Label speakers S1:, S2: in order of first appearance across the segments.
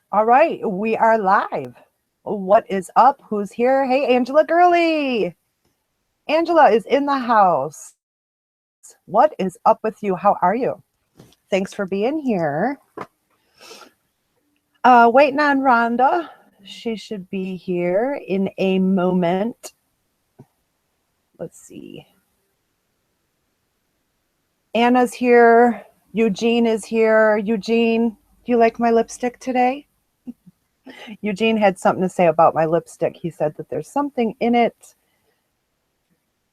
S1: All right, we are live. What is up? Who's here? Hey, Angela Gurley. Angela is in the house. What is up with you? How are you? Thanks for being here. Waiting on Rhonda. She should be here in a moment. Let's see. Anna's here. Eugene is here. Eugene, do you like my lipstick today? Eugene had something to say about my lipstick. He said that there's something in it.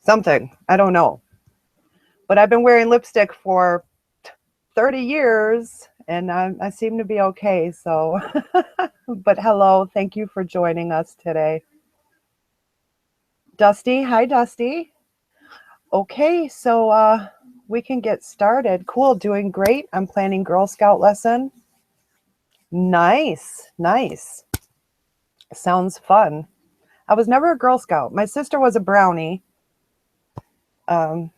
S1: Something. I don't know. But I've been wearing lipstick for 30 years and I seem to be okay. So, but hello. Thank you for joining us today. Dusty. Hi, Dusty. Okay. So, we can get started. Cool. Doing great. I'm planning Girl Scout lesson. Nice. Nice. Sounds fun. I was never a Girl Scout. My sister was a brownie. But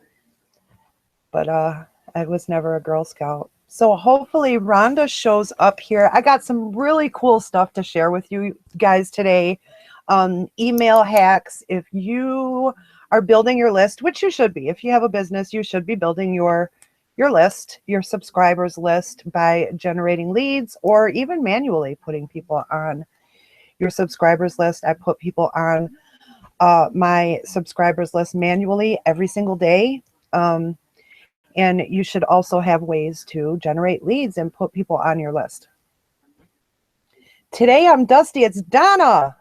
S1: I was never a Girl Scout. So hopefully Rhonda shows up here. I got some really cool stuff to share with you guys today. Email hacks. If you are building your list, which you should be. If you have a business, you should be building your list, your subscribers list by generating leads or even manually putting people on your subscribers list. I put people on my subscribers list manually every single day. And you should also have ways to generate leads and put people on your list. Today I'm Dusty. It's Donna.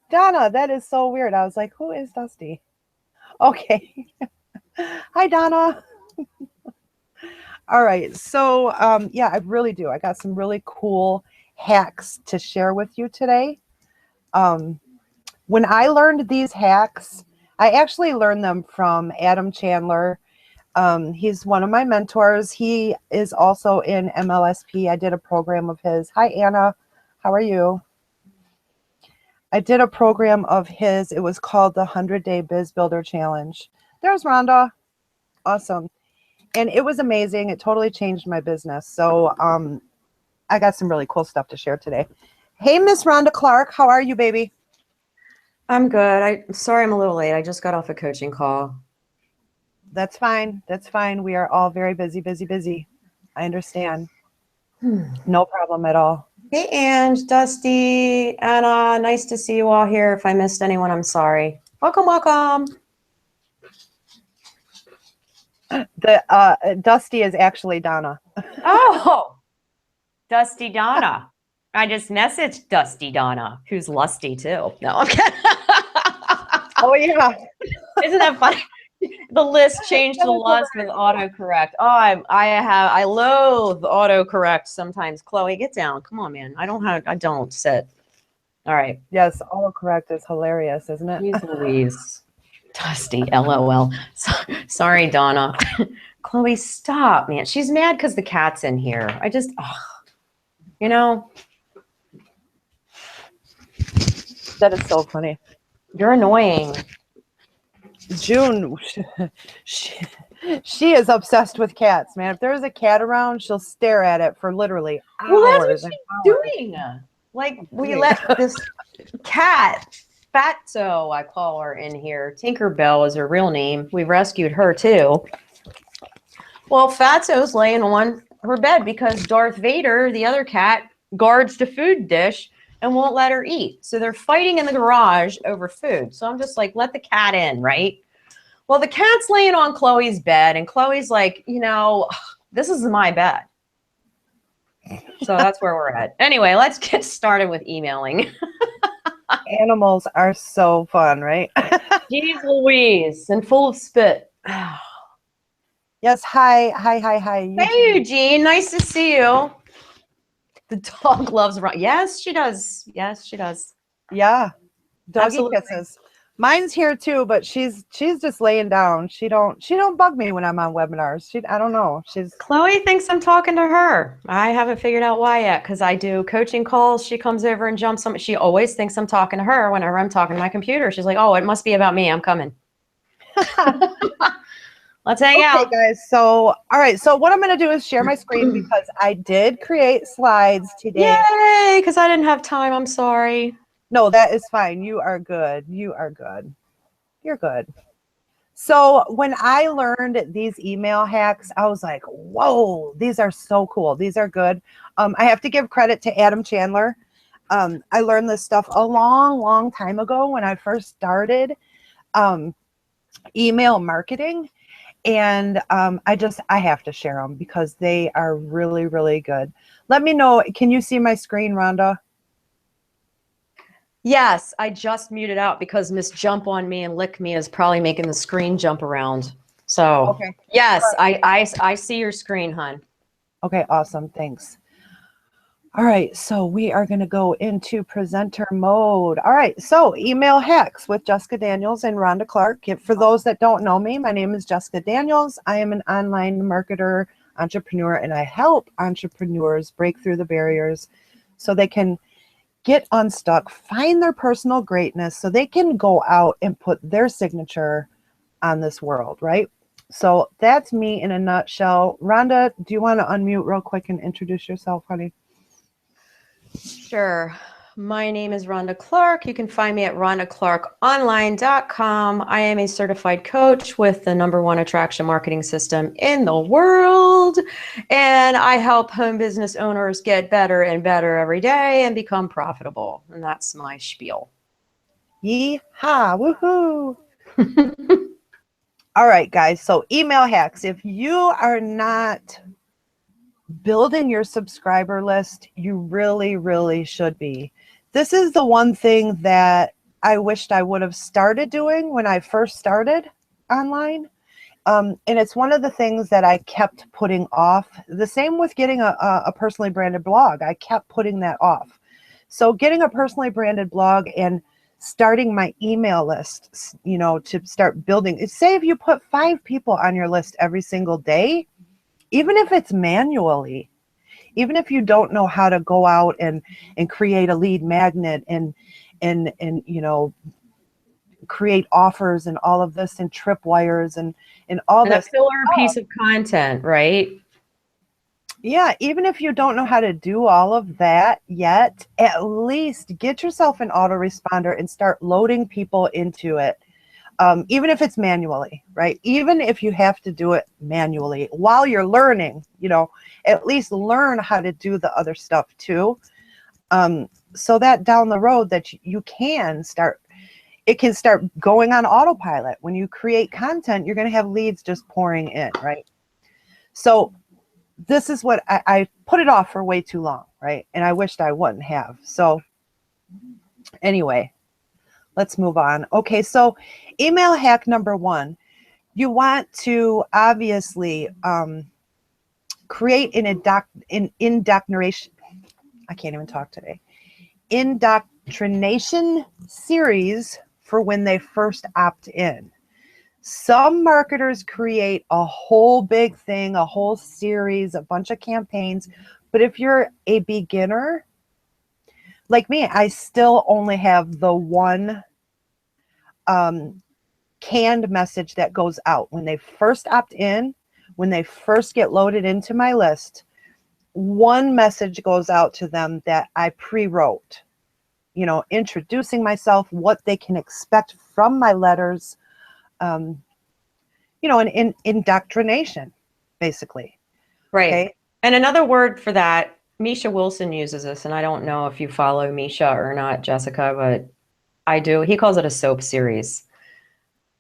S1: Donna, that is so weird. I was like, who is Dusty? Okay. Hi, Donna. All right. So, yeah, I really do. I got some really cool hacks to share with you today. When I learned these hacks, I actually learned them from Adam Chandler. He's one of my mentors. He is also in MLSP. I did a program of his. Hi, Anna. How are you? I did a program of his. It was called the 100-Day Biz Builder Challenge. There's Rhonda. Awesome. And it was amazing. It totally changed my business. So I got some really cool stuff to share today. Hey, Miss Rhonda Clark. How are you, baby?
S2: I'm good. I'm sorry I'm a little late. I just got off a coaching call.
S1: That's fine. That's fine. We are all very busy, busy, busy. I understand. No problem at all.
S2: Hey, Ange, Dusty, Anna. Nice to see you all here. If I missed anyone, I'm sorry. Welcome, welcome.
S1: The Dusty is actually Donna.
S2: Oh, Dusty Donna. I just messaged Dusty Donna, who's lusty too. No, okay.
S1: Oh yeah.
S2: Isn't that funny? The list changed to lust with autocorrect. Oh, I loathe autocorrect sometimes. Chloe, get down. Come on, man. I don't sit. All right.
S1: Yes, autocorrect is hilarious, isn't it?
S2: Jeez Louise. Dusty, LOL. Sorry, Donna. Chloe, stop, man. She's mad because the cat's in here. You know.
S1: That is so funny.
S2: You're annoying.
S1: June, she is obsessed with cats, man. If there's a cat around, she'll stare at it for literally hours.
S2: Well, that's what she's doing. Like, we let this cat, Fatso, I call her in here. Tinkerbell is her real name. We rescued her, too. Well, Fatso's laying on her bed because Darth Vader, the other cat, guards the food dish and won't let her eat. So they're fighting in the garage over food. So I'm just like, let the cat in, right? Well, the cat's laying on Chloe's bed, and Chloe's like, this is my bed. So that's where we're at. Anyway, let's get started with emailing.
S1: Animals are so fun, right?
S2: Jeez Louise, and full of spit.
S1: Yes, hi.
S2: Hey, Eugene, nice to see you. The dog loves run. Yes, she does. Yes, she does.
S1: Yeah, doggy
S2: Absolutely.
S1: kisses. Mine's here too, but she's just laying down. She don't bug me when I'm on webinars. I don't know.
S2: Chloe thinks I'm talking to her. I haven't figured out why yet, because I do coaching calls. She comes over and jumps on. She always thinks I'm talking to her whenever I'm talking to my computer. She's like, "Oh, it must be about me. I'm coming." Let's hang
S1: Okay,
S2: out.
S1: guys. So, all right. So, what I'm going to do is share my screen because I did create slides today.
S2: Yay! Because I didn't have time. I'm sorry.
S1: No, that is fine. You are good. You are good. You're good. So, when I learned these email hacks, I was like, whoa, these are so cool. These are good. I have to give credit to Adam Chandler. I learned this stuff a long, long time ago when I first started email marketing. And I have to share them because they are really, really good. Let me know. Can you see my screen, Rhonda?
S2: Yes, I just muted out because Miss Jump on Me and Lick Me is probably making the screen jump around. So,
S1: Okay.
S2: yes, I see your screen, hon.
S1: Okay, awesome. Thanks. All right, so we are going to go into presenter mode. All right, so email hacks with Jessica Daniels and Rhonda Clark. For those that don't know me, my name is Jessica Daniels. I am an online marketer, entrepreneur, and I help entrepreneurs break through the barriers so they can get unstuck, find their personal greatness so they can go out and put their signature on this world, right? So that's me in a nutshell. Rhonda, do you want to unmute real quick and introduce yourself, honey?
S2: Sure. My name is Rhonda Clark. You can find me at rhondaclarkonline.com. I am a certified coach with the #1 attraction marketing system in the world. And I help home business owners get better and better every day and become profitable. And that's my spiel.
S1: Yeehaw, woohoo. All right, guys. So email hacks. If you are not building your subscriber list, you really, really should be. This is the one thing that I wished I would have started doing when I first started online. And it's one of the things that I kept putting off. The same with getting a personally branded blog. I kept putting that off. So getting a personally branded blog and starting my email list, to start building. Say if you put 5 people on your list every single day, even if it's manually, even if you don't know how to go out and create a lead magnet and create offers and all of this and tripwires and all
S2: And a
S1: this
S2: filler piece of content, right?
S1: Yeah, even if you don't know how to do all of that yet, at least get yourself an autoresponder and start loading people into it. Even if it's manually, right? Even if you have to do it manually while you're learning, at least learn how to do the other stuff too. So that down the road that you can start, it can start going on autopilot. When you create content, you're going to have leads just pouring in, right? So this is what I put it off for way too long, right? And I wished I wouldn't have. So anyway, let's move on. Okay, so email hack number 1. You want to obviously create an indoctrination. I can't even talk today. Indoctrination series for when they first opt in. Some marketers create a whole big thing, a whole series, a bunch of campaigns. But if you're a beginner, like me, I still only have the one canned message that goes out when they first opt in, when they first get loaded into my list. One message goes out to them that I pre-wrote, introducing myself, what they can expect from my letters, an indoctrination, basically.
S2: Right.
S1: Okay.
S2: And another word for that, Misha Wilson uses this, and I don't know if you follow Misha or not, Jessica, but I do. He calls it a soap series.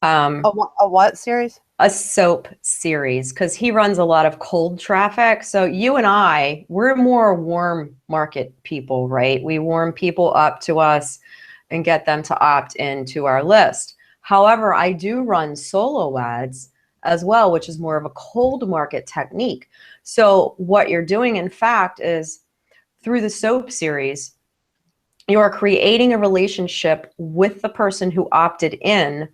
S1: A what series?
S2: A soap series, because he runs a lot of cold traffic. So you and we're more warm market people, right? We warm people up to us and get them to opt into our list. However, I do run solo ads as well, which is more of a cold market technique. So what you're doing, in fact, is through the soap series, you are creating a relationship with the person who opted in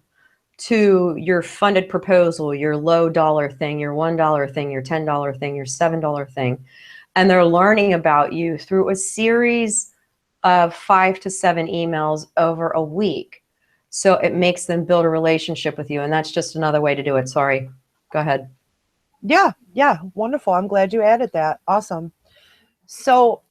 S2: to your funded proposal, your low dollar thing, your $1 thing, your $10 thing, your $7 thing. And they're learning about you through a series of 5 to 7 emails over a week. So it makes them build a relationship with you. And that's just another way to do it. Sorry. Go ahead.
S1: Yeah, yeah, wonderful. I'm glad you added that. Awesome. So,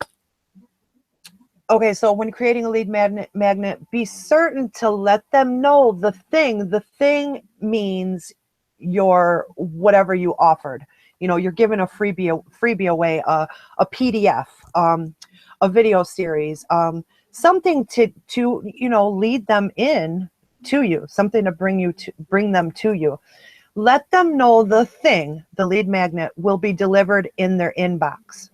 S1: okay, so when creating a lead magnet, be certain to let them know the thing. The thing means your whatever you offered. You know, you're giving a freebie away, a PDF, a video series, something to lead them in to you, something to bring them to you. Let them know the thing, the lead magnet, will be delivered in their inbox.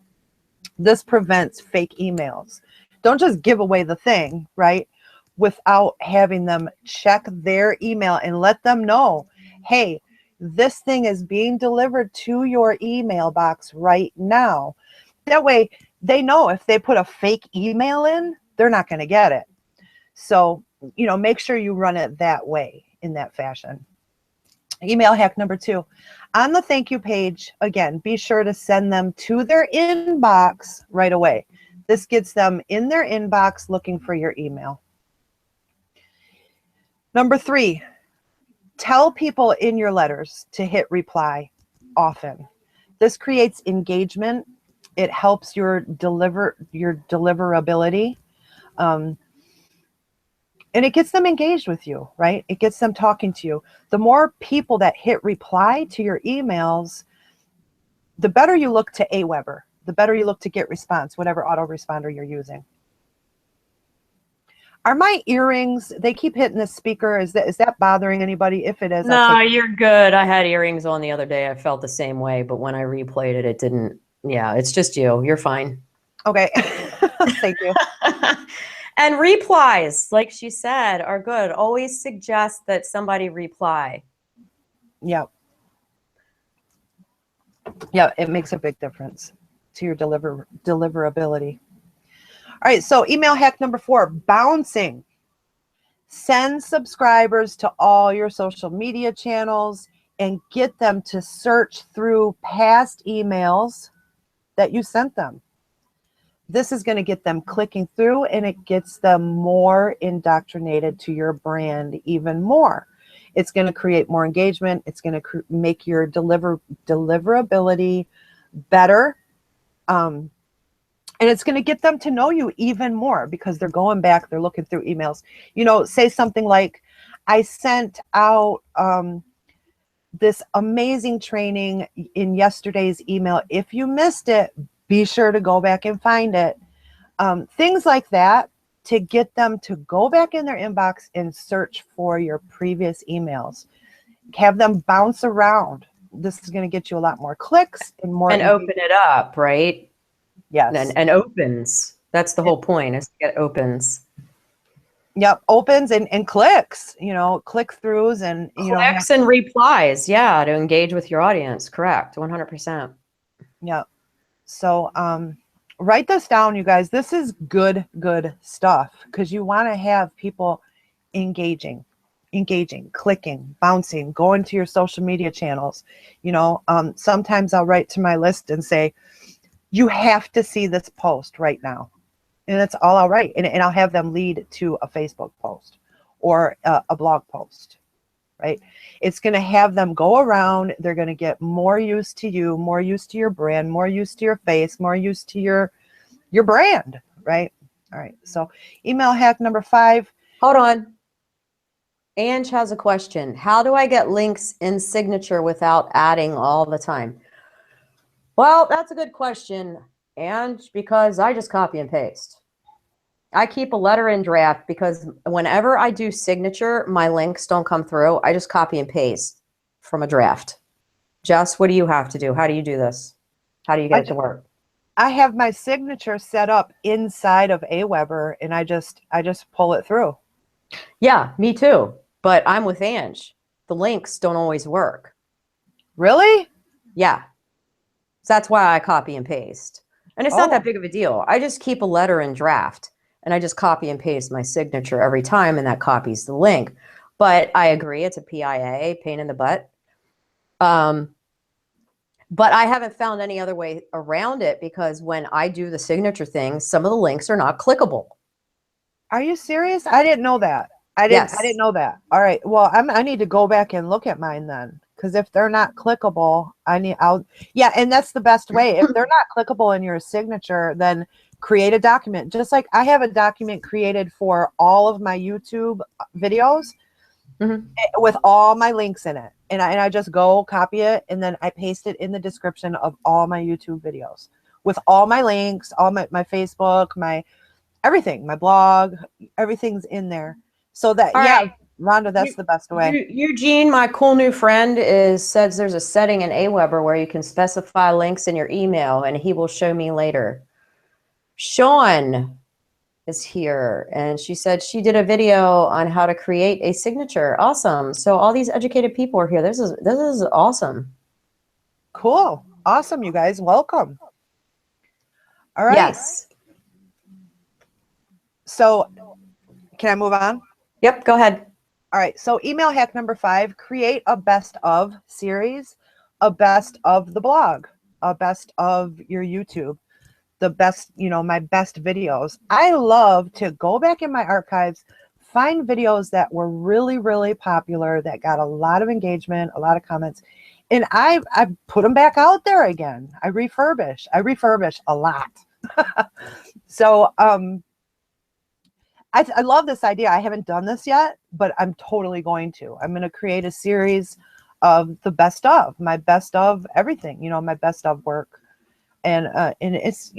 S1: This prevents fake emails. Don't just give away the thing, right? Without having them check their email and let them know, hey, this thing is being delivered to your email box right now. That way they know if they put a fake email in, they're not going to get it. So, make sure you run it that way, in that fashion. Email hack number 2. On the thank you page, again, be sure to send them to their inbox right away. This gets them in their inbox looking for your email. Number 3, tell people in your letters to hit reply often. This creates engagement. It helps your deliverability. And it gets them engaged with you, right? It gets them talking to you. The more people that hit reply to your emails, the better you look to Aweber, the better you look to Get Response, whatever autoresponder you're using. Are my earrings, they keep hitting the speaker. Is that bothering anybody? If it is,
S2: No, you're good. I had earrings on the other day. I felt the same way, but when I replayed it, it didn't. Yeah, it's just you. You're fine.
S1: Okay. Thank you.
S2: And replies, like she said, are good. Always suggest that somebody reply.
S1: Yeah. Yeah, it makes a big difference to your deliverability. All right, so email hack number 4, bouncing. Send subscribers to all your social media channels and get them to search through past emails that you sent them. This is going to get them clicking through, and it gets them more indoctrinated to your brand even more. It's going to create more engagement. It's going to make your deliverability better. And it's going to get them to know you even more because they're going back, they're looking through emails. Say something like, I sent out this amazing training in yesterday's email. If you missed it, be sure to go back and find it. Things like that to get them to go back in their inbox and search for your previous emails. Have them bounce around. This is going to get you a lot more clicks and more.
S2: And open it up, right?
S1: Yes.
S2: And opens. That's the whole point, is to get opens.
S1: Yep, opens and clicks, click-throughs and,
S2: Clicks and replies, yeah, to engage with your audience. Correct, 100%.
S1: Yeah. So write this down, you guys. This is good stuff because you want to have people engaging, clicking, bouncing, going to your social media channels. Sometimes I'll write to my list and say, you have to see this post right now. And that's all I'll write. And I'll have them lead to a Facebook post or a blog post, right? It's going to have them go around. They're going to get more used to you, more used to your brand, more used to your face, more used to your brand, right? All right. So email hack number 5.
S2: Hold on. Ange has a question. How do I get links in signature without adding all the time? Well, that's a good question, Ange, because I just copy and paste. I keep a letter in draft because whenever I do signature, my links don't come through. I just copy and paste from a draft. Jess, what do you have to do? How do you do this? How do you get it to work?
S1: I have my signature set up inside of Aweber, and I just pull it through.
S2: Yeah, me too. But I'm with Ange. The links don't always work.
S1: Really?
S2: Yeah. So that's why I copy and paste. And it's not that big of a deal. I just keep a letter in draft and I just copy and paste my signature every time, and that copies the link. But I agree, it's a PIA, pain in the butt. But I haven't found any other way around it because when I do the signature thing, some of the links are not clickable.
S1: Are you serious? I didn't know that. I didn't know that. All right. Well, I need to go back and look at mine then. because if they're not clickable, yeah, and that's the best way. If they're not clickable in your signature, then create a document. Just like I have a document created for all of my YouTube videos with all my links in it. And I just go copy it, and then I paste it in the description of all my YouTube videos with all my links, all my Facebook, my everything, my blog, everything's in there. So that,
S2: All right.
S1: Rhonda, that's the best way.
S2: Eugene, my cool new friend, says there's a setting in Aweber where you can specify links in your email, and he will show me later. Sean is here, and she said she did a video on how to create a signature. Awesome. So all these educated people are here. This is awesome.
S1: Cool. Awesome, you guys. Welcome. All right.
S2: Yes.
S1: So can I move on?
S2: Yep, go ahead.
S1: All right. So email hack number 5, create a best of series, a best of the blog, a best of your YouTube, the best, my best videos. I love to go back in my archives, find videos that were really, really popular, that got a lot of engagement, a lot of comments, and I put them back out there again. I refurbish a lot. So, I love this idea. I haven't done this yet, but I'm totally going to. I'm going to create a series of the best of, my best of everything, my best of work. And it's,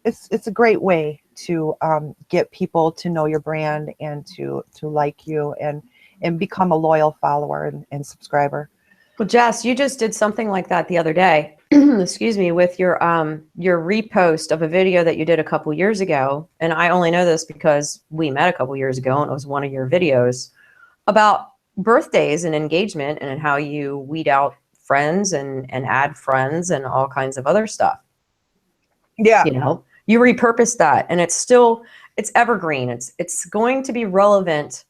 S1: it's a great way to get people to know your brand and to like you and become a loyal follower and subscriber.
S2: Well, Jess, you just did something like that the other day, excuse me, with your repost of a video that you did a couple years ago. And I only know this because we met a couple years ago, and it was one of your videos about birthdays and engagement and how you weed out friends and add friends and all kinds of other stuff.
S1: Yeah.
S2: You repurposed that, and it's evergreen. It's going to be relevant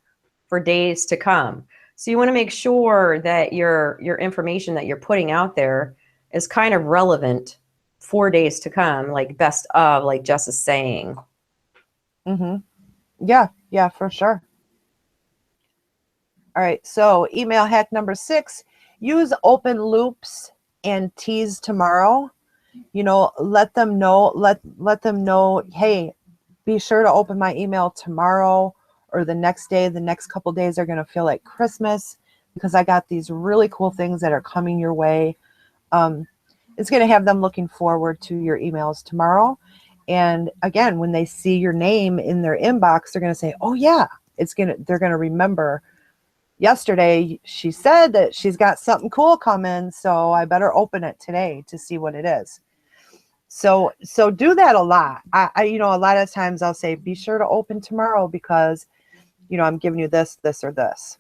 S2: for days to come. So you want to make sure that your information that you're putting out there is kind of relevant for days to come, like best of, like Jess is saying.
S1: Yeah, for sure. All right, so email hack number 6, use open loops and tease tomorrow. Let them know, hey, be sure to open my email tomorrow or the next day. The next couple days are going to feel like Christmas because I got these really cool things that are coming your way. It's going to have them looking forward to your emails tomorrow. And again, when they see your name in their inbox, they're going to say, oh yeah, they're going to remember yesterday she said that she's got something cool coming, so I better open it today to see what it is. So do that a lot. I a lot of times I'll say, be sure to open tomorrow because, I'm giving you this, or this.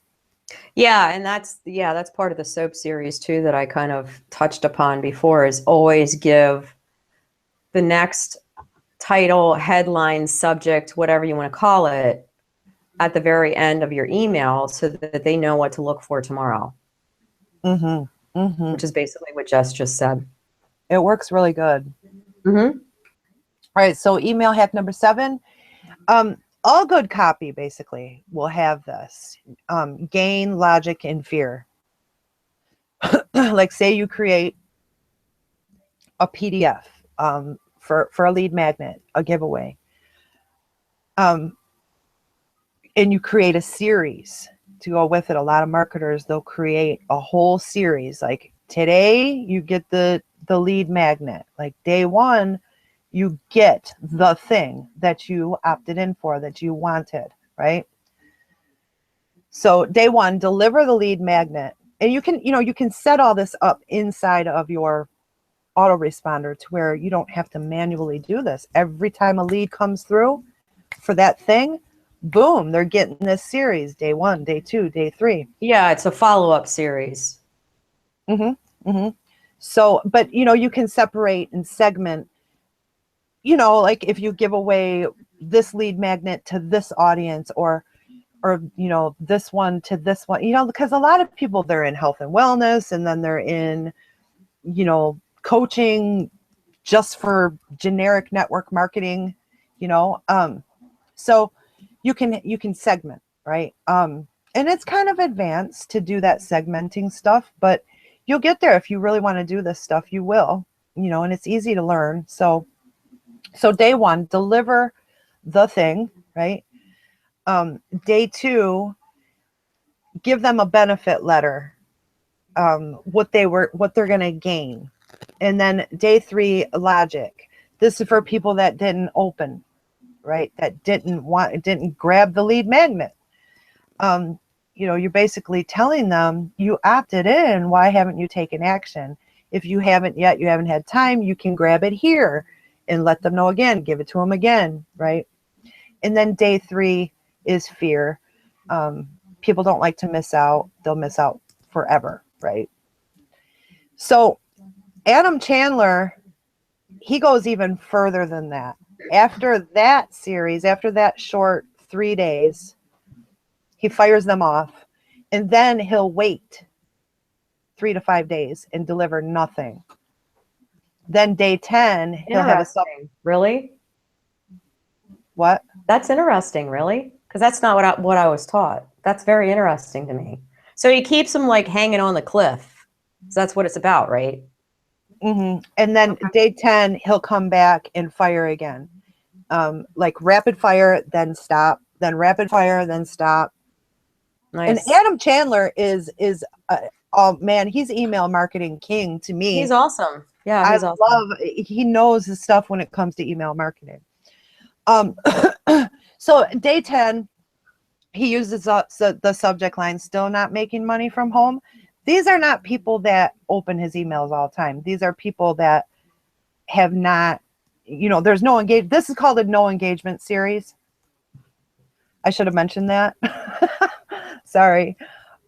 S2: Yeah. And that's part of the soap series too, that I kind of touched upon before, is always give the next title, headline, subject, whatever you want to call it, at the very end of your email so that they know what to look for tomorrow. Which is basically what Jess just said.
S1: It works really good. All right. So email hack number 7, all good copy basically will have this, gain, logic, and fear. Like say you create a PDF for a lead magnet, a giveaway. And you create a series to go with it. A lot of marketers, they'll create a whole series. Like today you get the lead magnet. Like day 1, you get the thing that you opted in for, that you wanted, right? So day 1, deliver the lead magnet. And you can set all this up inside of your autoresponder to where you don't have to manually do this. Every time a lead comes through for that thing, boom, they're getting this series, day 1, day 2, day 3.
S2: Yeah, it's a follow-up series.
S1: So, but you can separate and segment, like if you give away this lead magnet to this audience or this one to this one, because a lot of people, they're in health and wellness, and then they're in, coaching just for generic network marketing, so you can segment, right? And it's kind of advanced to do that segmenting stuff, but you'll get there. If you really want to do this stuff, you will, and it's easy to learn. So day 1, deliver the thing, right? Day 2, give them a benefit letter, what they're going to gain. And then day 3, logic. This is for people that didn't open, right? That didn't grab the lead magnet. You're basically telling them you opted in. Why haven't you taken action? If you haven't yet, you haven't had time, you can grab it here and let them know again, give it to them again, right? And then day 3 is fear. People don't like to miss out. They'll miss out forever, right? So Adam Chandler, he goes even further than that. After that series, after that short 3 days, he fires them off, and then he'll wait 3 to 5 days and deliver nothing. Then day 10, he'll have
S2: Really?
S1: What?
S2: That's interesting, really? Because that's not what I was taught. That's very interesting to me. So he keeps them like hanging on the cliff. So that's what it's about, right?
S1: Mm-hmm. And then day 10, he'll come back and fire again. Like rapid fire, then stop, then rapid fire, then stop.
S2: Nice.
S1: And Adam Chandler is oh man, he's email marketing king to me.
S2: He's awesome. Yeah, he's awesome.
S1: He knows his stuff when it comes to email marketing. So day 10, he uses the subject line, still not making money from home. These are not people that open his emails all the time. These are people that have not, there's no engagement. This is called a no engagement series. I should have mentioned that. Sorry.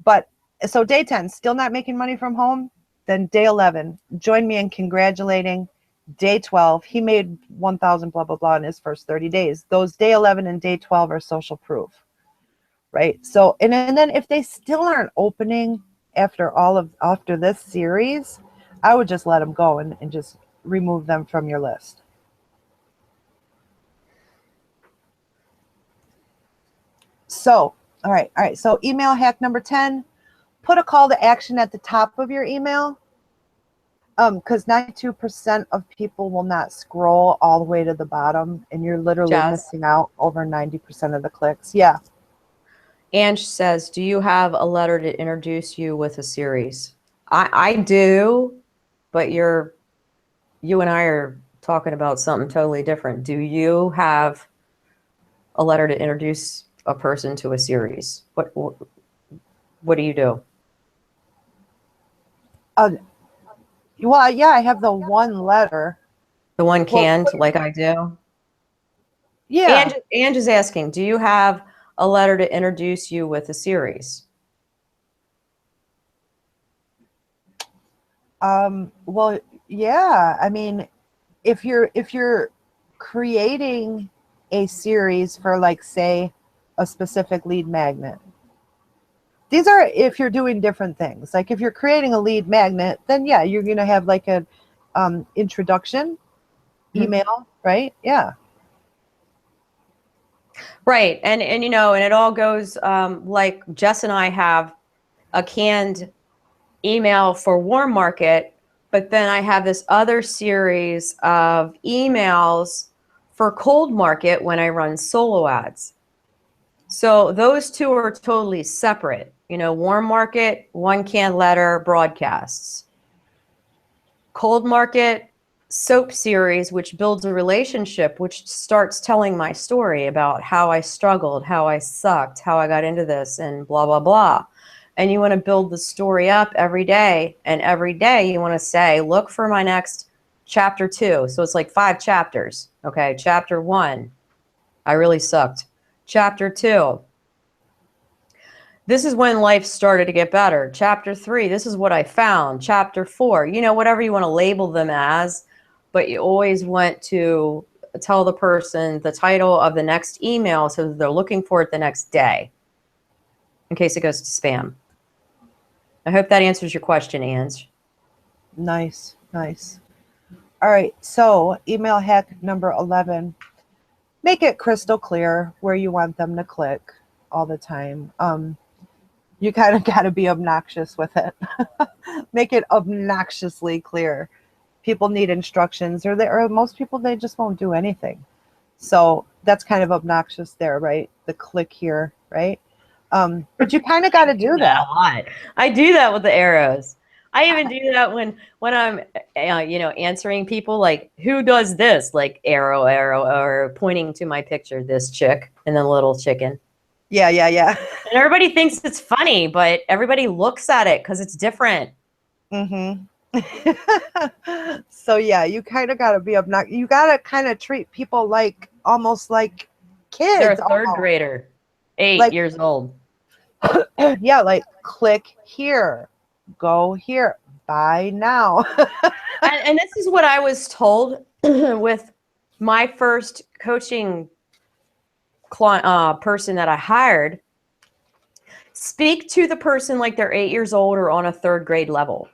S1: But so day 10, still not making money from home. Then day 11, join me in congratulating. Day 12, he made 1,000 blah, blah, blah in his first 30 days. Those day 11 and day 12 are social proof, right? So, and then if they still aren't opening after this series, I would just let them go and just remove them from your list. So, all right. So email hack number 10, put a call to action at the top of your email. Because 92% of people will not scroll all the way to the bottom, and you're literally missing out over 90% of the clicks. Yeah.
S2: Ange says, do you have a letter to introduce you with a series? I do, but you and I are talking about something totally different. Do you have a letter to introduce a person to a series? What do you do?
S1: Well, yeah, I have the one letter.
S2: The one canned, like I do?
S1: Yeah.
S2: Ange is asking, do you have a letter to introduce you with a series?
S1: Well, yeah. I mean, if you're creating a series for, like, say, a specific lead magnet, these are if you're doing different things. Like if you're creating a lead magnet, then yeah, you're going to have like a introduction email, right? Yeah.
S2: Right. And it all goes like Jess and I have a canned email for warm market, but then I have this other series of emails for cold market when I run solo ads. So those two are totally separate. Warm market, one canned letter, broadcasts. Cold market, soap series, which builds a relationship, which starts telling my story about how I struggled, how I sucked, how I got into this, and blah, blah, blah. And you want to build the story up every day. And every day you want to say, look for my next chapter 2. So it's like 5 chapters. Okay, chapter 1, I really sucked. Chapter 2, this is when life started to get better. Chapter 3, this is what I found. Chapter 4, whatever you want to label them as, but you always want to tell the person the title of the next email so that they're looking for it the next day in case it goes to spam. I hope that answers your question, Ange.
S1: Nice. All right, so email hack number 11. Make it crystal clear where you want them to click all the time. You kind of got to be obnoxious with it. Make it obnoxiously clear. People need instructions, or most people, they just won't do anything. So that's kind of obnoxious there, right? The click here, right? But you kind of got to do that.
S2: A lot. I do that with the arrows. I even do that when I'm, answering people, like, who does this? Like arrow, or pointing to my picture, this chick, and then little chicken.
S1: Yeah.
S2: And everybody thinks it's funny, but everybody looks at it because it's different.
S1: Mm-hmm. So yeah, you kind of got to be obnoxious. You got to kind of treat people like almost like kids.
S2: They're a third grader, 8 years old.
S1: Yeah, like click here, go here, buy now.
S2: and this is what I was told with my first coaching person that I hired. Speak to the person like they're 8 years old or on a third grade level.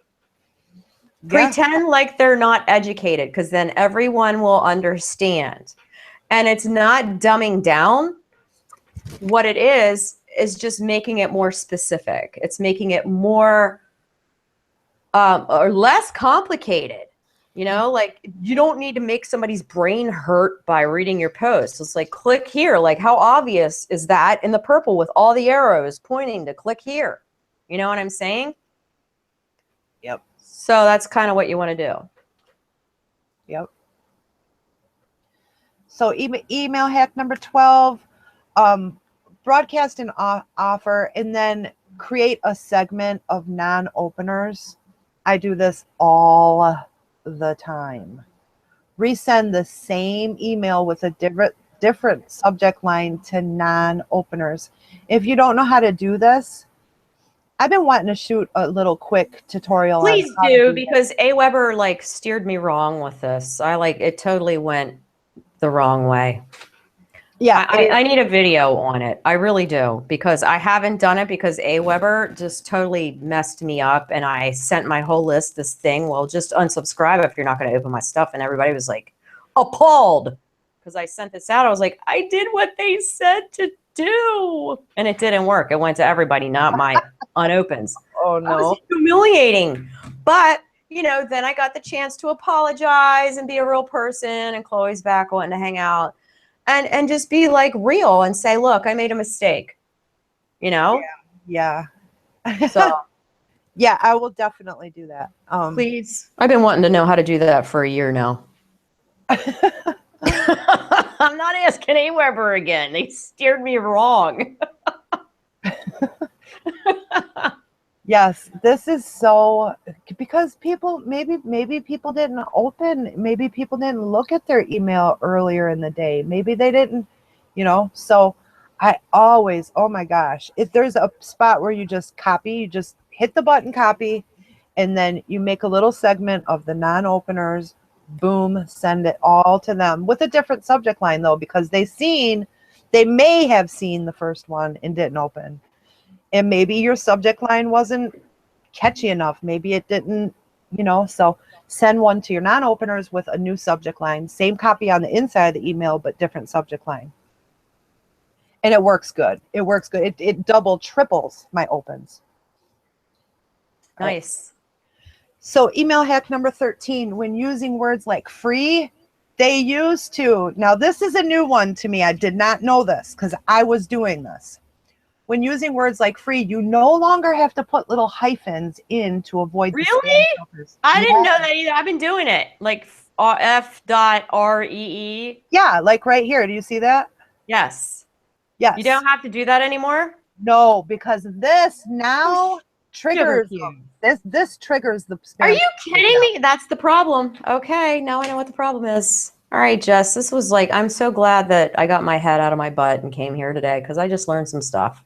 S2: Yeah. Pretend like they're not educated, because then everyone will understand. And it's not dumbing down. What it is just making it more specific. It's making it more or less complicated. Like, you don't need to make somebody's brain hurt by reading your post. It's like, click here. Like, how obvious is that in the purple with all the arrows pointing to click here? You know what I'm saying?
S1: Yep.
S2: So that's kind of what you want to do.
S1: Yep. So email hack number 12, broadcast an offer and then create a segment of non-openers. I do this all the time. Resend the same email with a different subject line to non-openers. If you don't know how to do this, I've been wanting to shoot a little quick tutorial.
S2: Please do, because AWeber like steered me wrong with this. It totally went the wrong way. Yeah, I need a video on it. I really do, because I haven't done it because AWeber just totally messed me up, and I sent my whole list this thing. Well, just unsubscribe if you're not going to open my stuff. And everybody was like appalled because I sent this out. I was like, I did what they said to do, and it didn't work. It went to everybody, not my unopens.
S1: Oh no,
S2: it was humiliating. But then I got the chance to apologize and be a real person, and Chloe's back wanting to hang out. And just be like real and say, look, I made a mistake,
S1: Yeah.
S2: So
S1: yeah, I will definitely do that.
S2: Please. I've been wanting to know how to do that for a year now. I'm not asking AWeber again. They steered me wrong.
S1: Yes, this is so, because people, maybe people didn't open, maybe people didn't look at their email earlier in the day. Maybe they didn't, so I always, oh my gosh, if there's a spot where you just copy, you just hit the button copy, and then you make a little segment of the non-openers, boom, send it all to them with a different subject line though, because they may have seen the first one and didn't open. And maybe your subject line wasn't catchy enough. Maybe it didn't, so send one to your non-openers with a new subject line, same copy on the inside of the email, but different subject line. And it works good. It works good. It double, triples my opens.
S2: Nice.
S1: So email hack number 13, when using words like free, they used to, now this is a new one to me. I did not know this because I was doing this. When using words like free, you no longer have to put little hyphens in to avoid.
S2: Really? I didn't know that either. I've been doing it. Like f.ree.
S1: Yeah, like right here. Do you see that?
S2: Yes.
S1: Yes.
S2: You don't have to do that anymore?
S1: No, because this now triggers this triggers the spam.
S2: Are you kidding me? That's the problem. Okay, now I know what the problem is. All right, Jess, this was like, I'm so glad that I got my head out of my butt and came here today, because I just learned some stuff.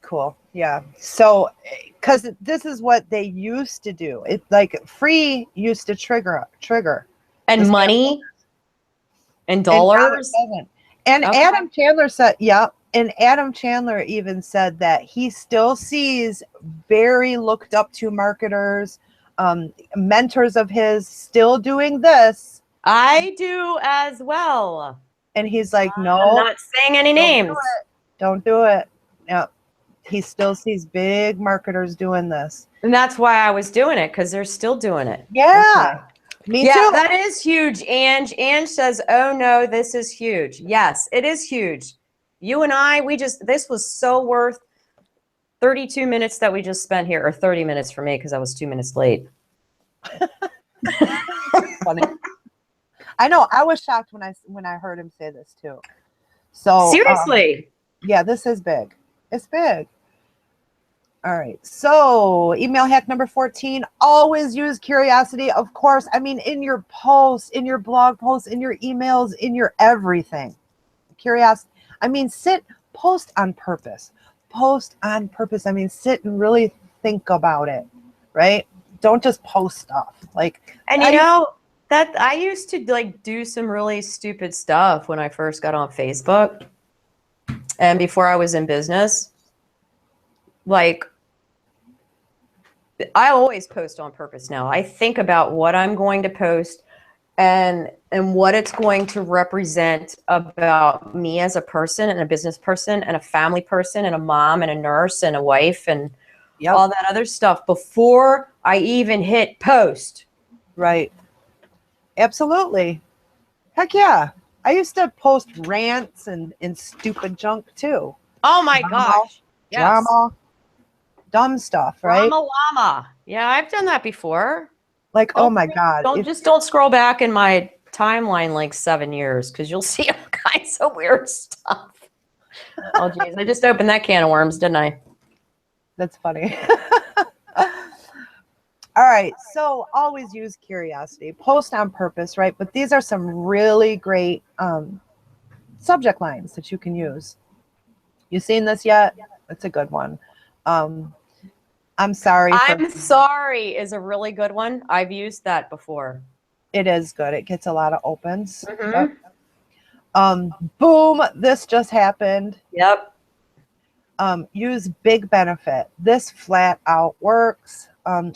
S1: Cool. Yeah. So, because this is what they used to do. It like free used to trigger
S2: and money and dollars.
S1: And okay. Adam Chandler said, yeah. And Adam Chandler even said that he still sees very looked up to marketers, mentors of his still doing this.
S2: I do as well.
S1: And he's like, no,
S2: I'm not saying any names.
S1: Don't do it. Yeah. he still sees big marketers doing this.
S2: And that's why I was doing it, because they're still doing it.
S1: Yeah. Me
S2: Yeah,
S1: too.
S2: that is huge. Ange says, oh no, this is huge. Yes, it is huge. You and I, this was so worth 32 minutes that we just spent here, or 30 minutes for me because I was 2 minutes late.
S1: Funny. I know. I was shocked when I heard him say this too. So
S2: seriously.
S1: Yeah, this is big. It's big. All right. So email hack number 14, always use curiosity. Of course. I mean, in your posts, in your blog posts, in your emails, in your everything. Curiosity. I mean, post on purpose. Post on purpose. I mean, sit and really think about it, right? Don't just post stuff.
S2: And you know, that I used to like do some really stupid stuff when I first got on Facebook and before I was in business. Like, I always post on purpose now. I think about what I'm going to post and what it's going to represent about me as a person and a business person and a family person and a mom and a nurse and a wife and all that other stuff before I even hit post.
S1: Right. Absolutely. Heck yeah. I used to post rants and stupid junk too.
S2: Oh my gosh. Yes.
S1: Drama. Dumb stuff, right?
S2: Drama llama. Yeah, I've done that before.
S1: Like, oh my God.
S2: Don't scroll back in my timeline like 7 years because you'll see all kinds of weird stuff. Oh geez, I just opened that can of worms, didn't I?
S1: That's funny. All right, so always use curiosity. Post on purpose, right? But these are some really great subject lines that you can use. You seen this yet? It's a good one. I'm sorry.
S2: I'm sorry is a really good one. I've used that before.
S1: It is good. It gets a lot of opens.
S2: Mm-hmm.
S1: Yep. Boom, this just happened.
S2: Yep.
S1: Use big benefit. This flat out works.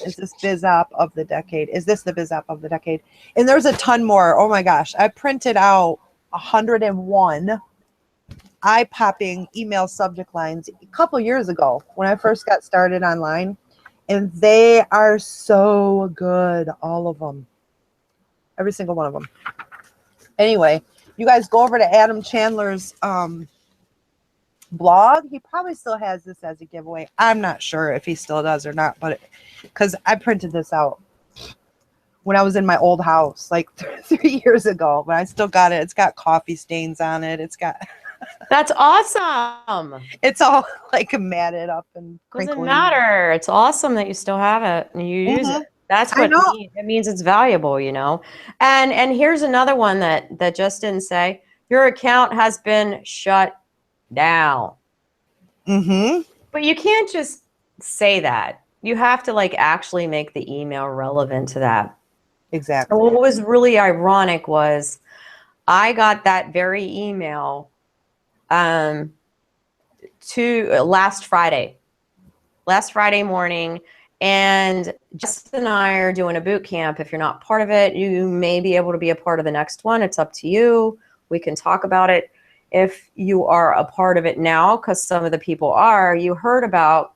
S1: Is this biz op of the decade? Is this the biz op of the decade? And there's a ton more. Oh my gosh. I printed out 101 eye-popping email subject lines a couple years ago when I first got started online. And they are so good. All of them. Every single one of them. Anyway, you guys go over to Adam Chandler's blog. He probably still has this as a giveaway. I'm not sure if he still does or not, but because I printed this out when I was in my old house like 3 years ago, but I still got it. It's got coffee stains on it. It's got
S2: That's awesome.
S1: It's all like matted up and crinkly.
S2: Doesn't matter. It's awesome that you still have it and you use it. That's what it means. It's valuable, you know. And here's another one that just didn't say, your account has been shut down.
S1: Mm-hmm.
S2: But you can't just say that. You have to like actually make the email relevant to that.
S1: Exactly.
S2: And what was really ironic was I got that very email to last Friday morning. And Justin and I are doing a boot camp. If you're not part of it, you may be able to be a part of the next one. It's up to you. We can talk about it. If you are a part of it now, because some of the people are, you heard about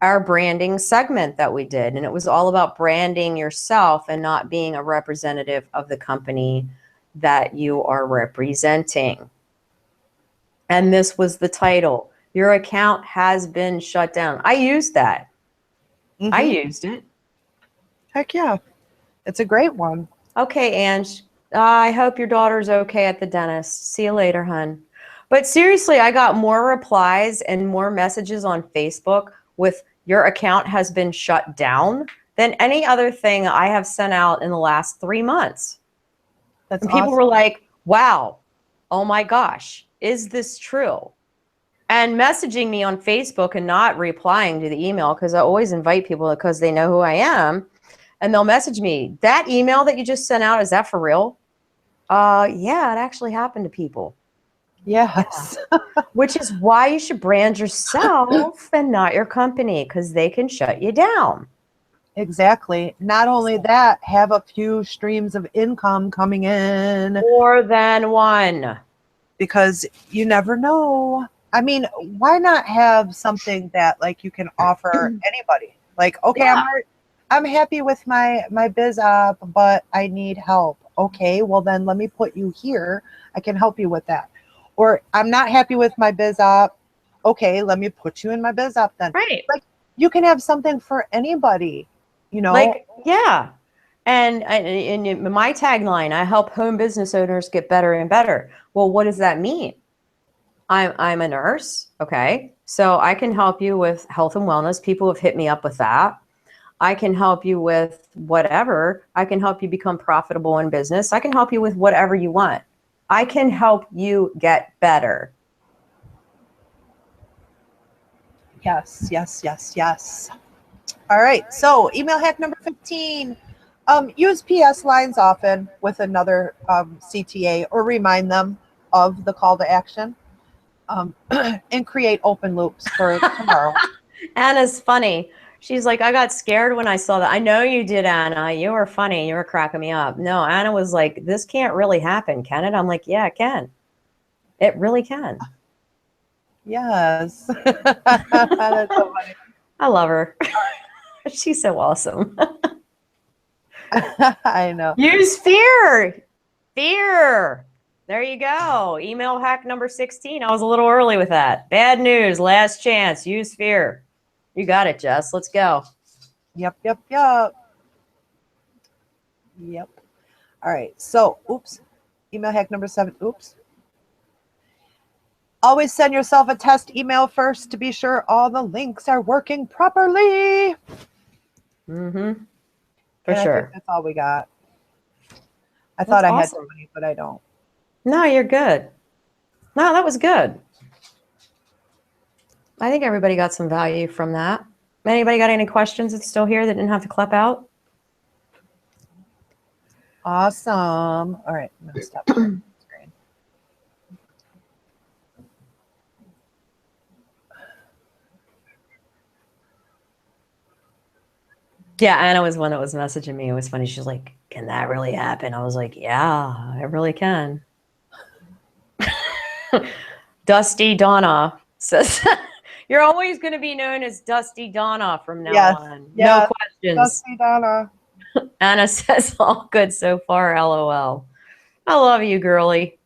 S2: our branding segment that we did. And it was all about branding yourself and not being a representative of the company that you are representing. And this was the title. Your account has been shut down. I used that.
S1: Mm-hmm.
S2: I used it.
S1: Heck yeah. It's a great one.
S2: Okay, Ange. I hope your daughter's okay at the dentist. See you later, hun. But seriously, I got more replies and more messages on Facebook with your account has been shut down than any other thing I have sent out in the last 3 months.
S1: That's
S2: and people
S1: awesome.
S2: were like, wow, oh my gosh, is this true? And messaging me on Facebook and not replying to the email, because I always invite people because they know who I am. And they'll message me, that email that you just sent out, is that for real? Yeah, it actually happened to people.
S1: Yes.
S2: Yeah. Which is why you should brand yourself and not your company, because they can shut you down.
S1: Exactly. Not only that, have a few streams of income coming in.
S2: More than one.
S1: Because you never know. I mean, why not have something that like you can offer anybody? Like, okay,
S2: Yeah.
S1: I'm happy with my biz op, but I need help. Okay, well then let me put you here. I can help you with that. Or I'm not happy with my biz op. Okay, let me put you in my biz op then.
S2: Right.
S1: Like you can have something for anybody, you know?
S2: Like, yeah. And in my tagline, I help home business owners get better and better. Well, what does that mean? I'm a nurse. Okay. So I can help you with health and wellness. People have hit me up with that. I can help you with whatever. I can help you become profitable in business. I can help you with whatever you want. I can help you get better.
S1: Yes, yes, yes, yes. All right. So email hack number 15. Use PS lines often with another CTA or remind them of the call to action. And create open loops for tomorrow.
S2: Anna's funny. She's like, I got scared when I saw that. I know you did, Anna. You were funny. You were cracking me up. No, Anna was like, this can't really happen, can it? I'm like, yeah, it can. It really can.
S1: Yes. That's so funny.
S2: I love her. She's so awesome.
S1: I know.
S2: Use fear. Fear. There you go. Email hack number 16. I was a little early with that. Bad news. Last chance. Use fear. You got it, Jess. Let's go.
S1: Yep, yep, yep. Yep. All right. So, oops. Email hack number 7. Oops. Always send yourself a test email first to be sure all the links are working properly.
S2: Mm-hmm. For
S1: and
S2: sure.
S1: I think that's all we got. I thought I had 20, but I don't.
S2: No, you're good. No, that was good. I think everybody got some value from that. Anybody got any questions that's still here that didn't have to clap out?
S1: Awesome. All right. I'm going to stop sharing the screen.
S2: Yeah, Anna was one that was messaging me. It was funny. She's like, can that really happen? I was like, yeah, it really can. Dusty Donna says, you're always going to be known as Dusty Donna from now on. No questions.
S1: Dusty Donna.
S2: Anna says, all good so far, LOL. I love you, girly.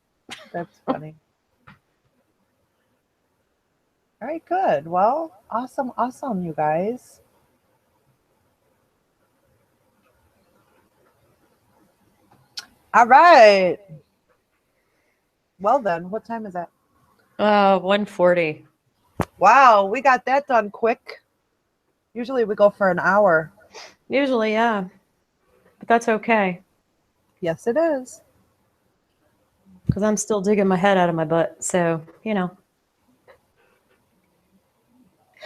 S1: That's funny. All right, good. Well, awesome, awesome, you guys. All right. Well then, what time is that?
S2: 1:40.
S1: Wow, we got that done quick. Usually we go for an hour.
S2: Usually, yeah. But that's okay.
S1: Yes, it is.
S2: Because I'm still digging my head out of my butt. So, you know.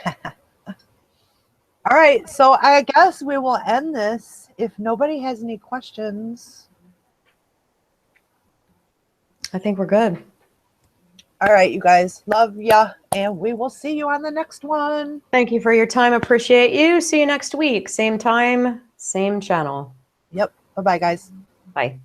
S1: All right, so I guess we will end this if nobody has any questions.
S2: I think we're good.
S1: All right, you guys. Love ya, and we will see you on the next one.
S2: Thank you for your time. Appreciate you. See you next week. Same time, same channel.
S1: Yep. Bye-bye, guys.
S2: Bye.